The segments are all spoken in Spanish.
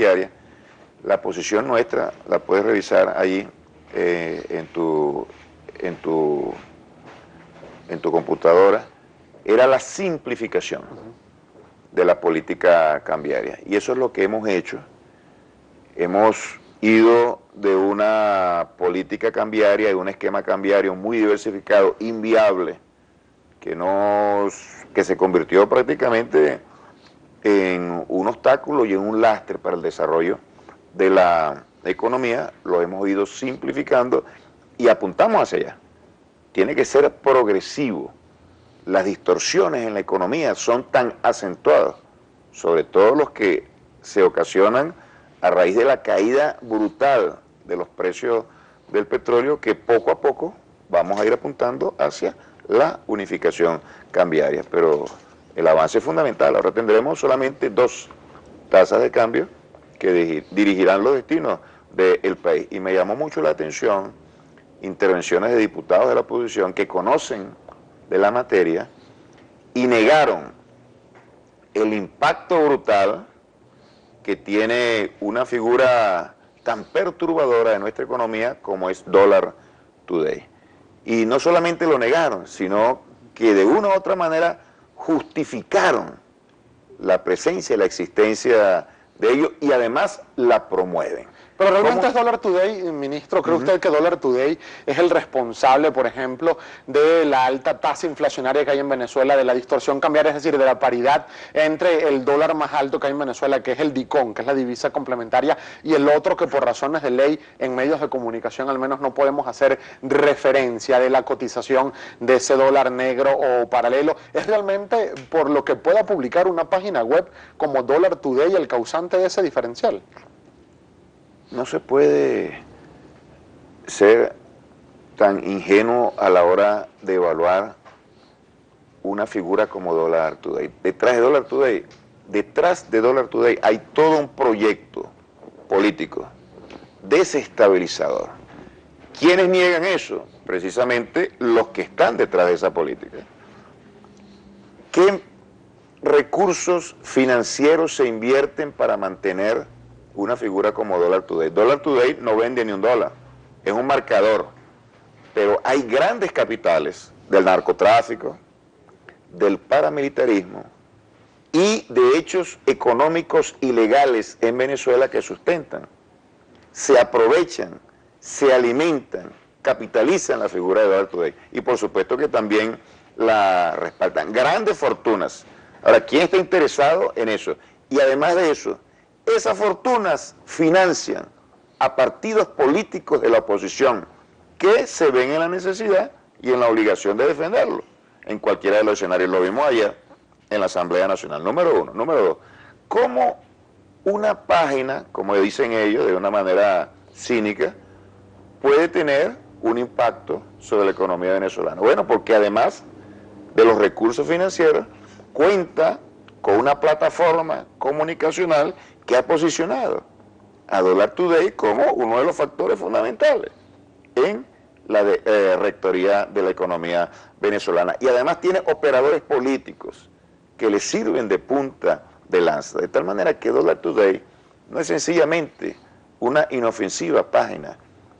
diaria. La posición nuestra, la puedes revisar ahí en tu computadora, era la simplificación de la política cambiaria. Y eso es lo que hemos hecho. Hemos ido de una política cambiaria, de un esquema cambiario muy diversificado, inviable, que se convirtió prácticamente en un obstáculo y en un lastre para el desarrollo de la economía. Lo hemos ido simplificando y apuntamos hacia allá. Tiene que ser progresivo. Las distorsiones en la economía son tan acentuadas, sobre todo los que se ocasionan a raíz de la caída brutal de los precios del petróleo, que poco a poco vamos a ir apuntando hacia la unificación cambiaria. Pero el avance es fundamental. Ahora tendremos solamente 2 tasas de cambio que dirigirán los destinos del país. Y me llamó mucho la atención intervenciones de diputados de la oposición que conocen de la materia y negaron el impacto brutal que tiene una figura tan perturbadora de nuestra economía como es Dollar Today. Y no solamente lo negaron, sino que de una u otra manera justificaron la presencia y la existencia de ellos y además la promueven. Pero realmente es Dollar Today, ministro. ¿Cree usted que Dollar Today es el responsable, por ejemplo, de la alta tasa inflacionaria que hay en Venezuela, de la distorsión cambiaria, es decir, de la paridad entre el dólar más alto que hay en Venezuela, que es el DICOM, que es la divisa complementaria, y el otro que por razones de ley en medios de comunicación al menos no podemos hacer referencia de la cotización de ese dólar negro o paralelo? ¿Es realmente por lo que pueda publicar una página web como Dollar Today el causante de ese diferencial? No se puede ser tan ingenuo a la hora de evaluar una figura como Dollar Today. Detrás de Dollar Today hay todo un proyecto político desestabilizador. ¿Quiénes niegan eso? Precisamente los que están detrás de esa política. ¿Qué recursos financieros se invierten para mantener una figura como Dollar Today? Dollar Today no vende ni un dólar, es un marcador, pero hay grandes capitales del narcotráfico, del paramilitarismo y de hechos económicos ilegales en Venezuela que sustentan, se aprovechan, se alimentan, capitalizan la figura de Dollar Today y por supuesto que también la respaldan. Grandes fortunas. Ahora, ¿quién está interesado en eso? Y además de eso, esas fortunas financian a partidos políticos de la oposición que se ven en la necesidad y en la obligación de defenderlo en cualquiera de los escenarios. Lo vimos ayer en la Asamblea Nacional. Número 1. Número 2, ¿cómo una página, como dicen ellos de una manera cínica, puede tener un impacto sobre la economía venezolana? Bueno, porque además de los recursos financieros, cuenta con una plataforma comunicacional que ha posicionado a Dollar Today como uno de los factores fundamentales en la rectoría de la economía venezolana. Y además tiene operadores políticos que le sirven de punta de lanza. De tal manera que Dollar Today no es sencillamente una inofensiva página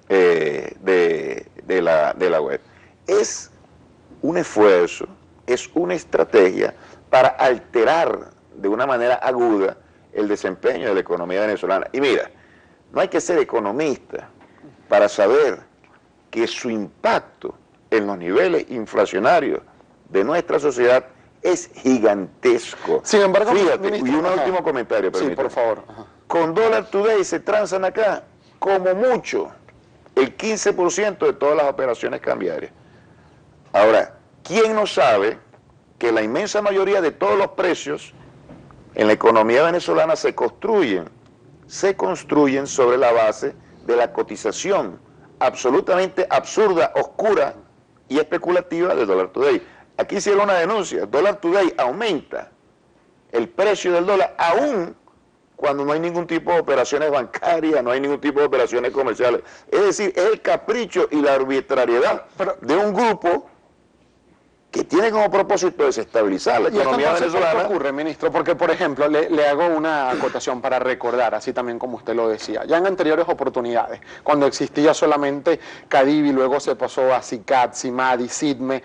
de la web. Es un esfuerzo, es una estrategia para alterar de una manera aguda el desempeño de la economía venezolana. Y mira, no hay que ser economista para saber que su impacto en los niveles inflacionarios de nuestra sociedad es gigantesco. Sin embargo, fíjate, ministro, y un último comentario, sí, por favor. Con Dollar Today se transan acá, como mucho, el 15% de todas las operaciones cambiarias. Ahora, ¿quién no sabe que la inmensa mayoría de todos los precios en la economía venezolana se construyen sobre la base de la cotización absolutamente absurda, oscura y especulativa de Dollar Today? Aquí hicieron una denuncia. Dollar Today aumenta el precio del dólar aún cuando no hay ningún tipo de operaciones bancarias, no hay ningún tipo de operaciones comerciales. Es decir, es el capricho y la arbitrariedad de un grupo que tiene como propósito desestabilizar la economía venezolana. ¿Qué ocurre, ministro? Porque, por ejemplo, le hago una acotación para recordar, así también como usted lo decía. Ya en anteriores oportunidades, cuando existía solamente Cadivi, luego se pasó a CICAD, CIMADI, SIDME,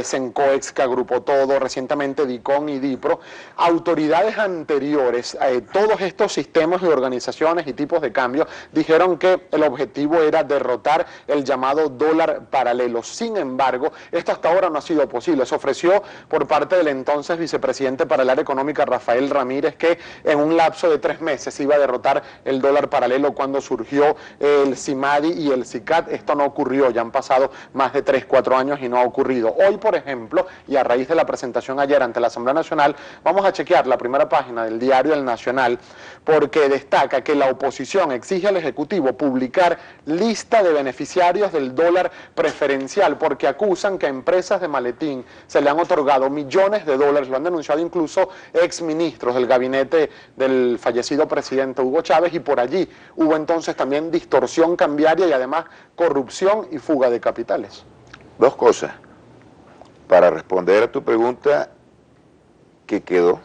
Sencoex, que agrupó todo, recientemente DICON y DIPRO, autoridades anteriores, todos estos sistemas de organizaciones y tipos de cambio dijeron que el objetivo era derrotar el llamado dólar paralelo. Sin embargo, esto hasta ahora no ha sido posible. Se ofreció por parte del entonces vicepresidente para el área económica, Rafael Ramírez, que en un lapso de 3 meses iba a derrotar el dólar paralelo cuando surgió el CIMADI y el CICAD. Esto no ocurrió, ya han pasado más de 3, 4 años y no ha ocurrido. Hoy, por ejemplo, y a raíz de la presentación ayer ante la Asamblea Nacional, vamos a chequear la primera página del diario El Nacional, porque destaca que la oposición exige al Ejecutivo publicar lista de beneficiarios del dólar preferencial, porque acusan que a empresas de maletín se le han otorgado millones de dólares, lo han denunciado incluso exministros del gabinete del fallecido presidente Hugo Chávez, y por allí hubo entonces también distorsión cambiaria y además corrupción y fuga de capitales. Dos cosas para responder a tu pregunta que quedó,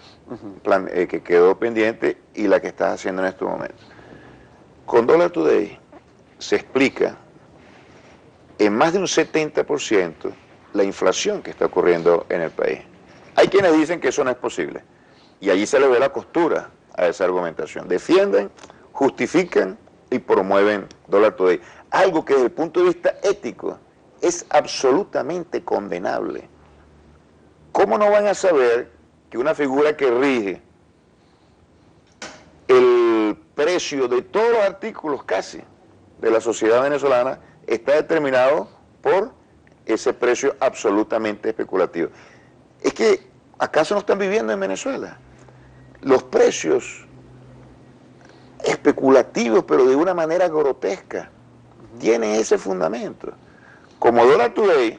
que quedó pendiente y la que estás haciendo en este momento. Con Dollar Today se explica en más de un 70% la inflación que está ocurriendo en el país. Hay quienes dicen que eso no es posible, y allí se le ve la costura a esa argumentación. Defienden, justifican y promueven Dollar Today, algo que desde el punto de vista ético es absolutamente condenable. ¿Cómo no van a saber que una figura que rige el precio de todos los artículos casi de la sociedad venezolana está determinado por ese precio absolutamente especulativo? Es que, ¿acaso no están viviendo en Venezuela? Los precios especulativos, pero de una manera grotesca, tienen ese fundamento. Como Dollar Today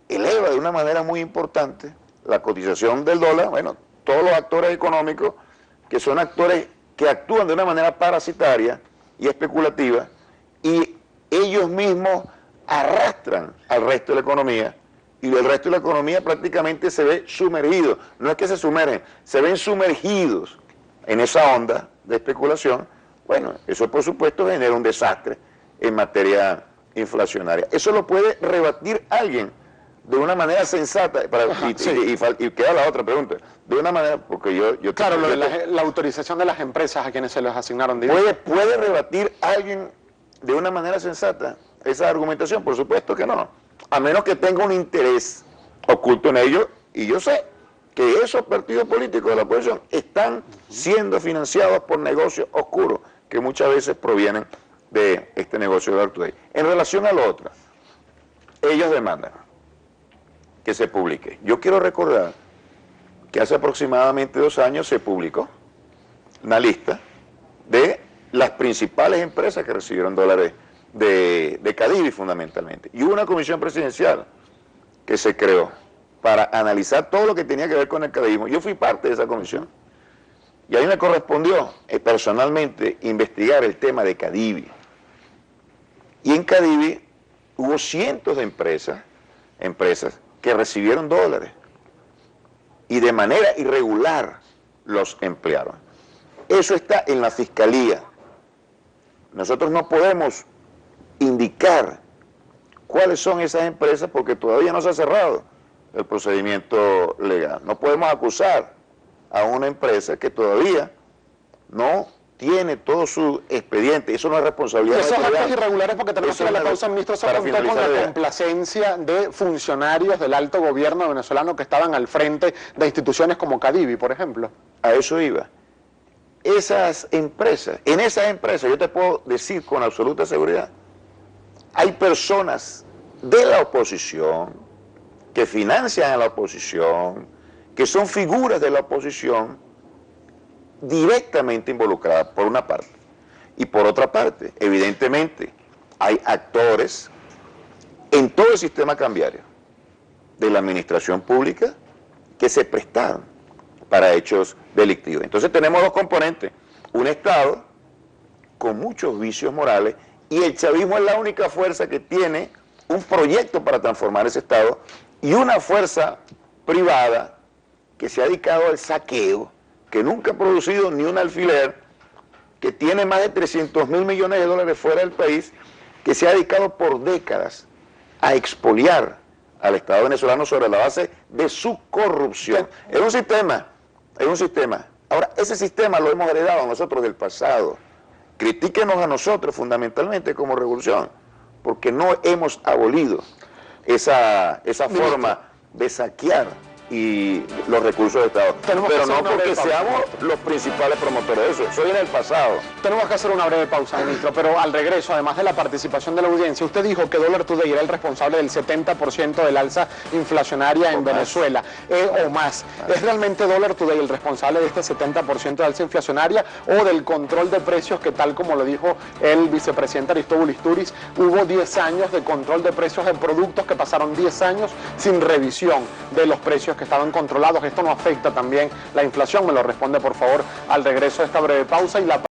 eleva de una manera muy importante la cotización del dólar, bueno, todos los actores económicos, que son actores que actúan de una manera parasitaria y especulativa, y ellos mismos arrastran al resto de la economía, y el resto de la economía prácticamente se ve sumergido. No es que se sumergen, se ven sumergidos en esa onda de especulación. Bueno, eso por supuesto genera un desastre en materia inflacionaria. Eso lo puede rebatir alguien de una manera sensata, y queda la otra pregunta, de una manera, porque yo claro, lo de la autorización de las empresas a quienes se les asignaron dinero. ¿Puede rebatir alguien de una manera sensata esa argumentación? Por supuesto que no, a menos que tenga un interés oculto en ello, y yo sé que esos partidos políticos de la oposición están siendo financiados por negocios oscuros que muchas veces provienen de este negocio de Dollar Today. En relación a lo otro, ellos demandan que se publique. Yo quiero recordar que hace aproximadamente 2 años se publicó una lista de las principales empresas que recibieron dólares de Cadivi fundamentalmente. Y hubo una comisión presidencial que se creó para analizar todo lo que tenía que ver con el cadivismo. Yo fui parte de esa comisión. Y a mí me correspondió personalmente investigar el tema de Cadivi. Y en Cadivi hubo cientos de empresas que recibieron dólares y de manera irregular los emplearon. Eso está en la fiscalía. Nosotros no podemos indicar cuáles son esas empresas porque todavía no se ha cerrado el procedimiento legal. No podemos acusar a una empresa que todavía no tiene todo su expediente. Eso no es responsabilidad. Esos actos irregulares, porque tenemos que ir a la pausa, ministro, se contó con la complacencia de funcionarios del alto gobierno venezolano que estaban al frente de instituciones como Cadivi, por ejemplo. A eso iba. Esas empresas, en esas empresas, yo te puedo decir con absoluta seguridad, hay personas de la oposición que financian a la oposición, que son figuras de la oposición directamente involucradas, por una parte. Y por otra parte, evidentemente, hay actores en todo el sistema cambiario de la administración pública que se prestaron para hechos delictivos. Entonces tenemos dos componentes: un Estado con muchos vicios morales, y el chavismo es la única fuerza que tiene un proyecto para transformar ese Estado y una fuerza privada que se ha dedicado al saqueo, que nunca ha producido ni un alfiler, que tiene más de 300.000 millones de dólares fuera del país, que se ha dedicado por décadas a expoliar al Estado venezolano sobre la base de su corrupción. Es un sistema, es un sistema. Ahora, ese sistema lo hemos heredado nosotros del pasado. Critíquenos a nosotros fundamentalmente como revolución, porque no hemos abolido esa forma de saquear y los recursos del Estado. Pero no porque seamos los principales promotores de eso. Eso viene del pasado. Tenemos que hacer una breve pausa, ministro, pero al regreso, además de la participación de la audiencia, usted dijo que Dollar Today era el responsable del 70% del alza inflacionaria en Venezuela, o más. ¿Es realmente Dollar Today el responsable de este 70% de alza inflacionaria o del control de precios que, tal como lo dijo el vicepresidente Aristóbulo Isturiz, hubo 10 años de control de precios de productos que pasaron 10 años sin revisión de los precios que estaban controlados? ¿Esto no afecta también la inflación? Me lo responde, por favor, al regreso de esta breve pausa y la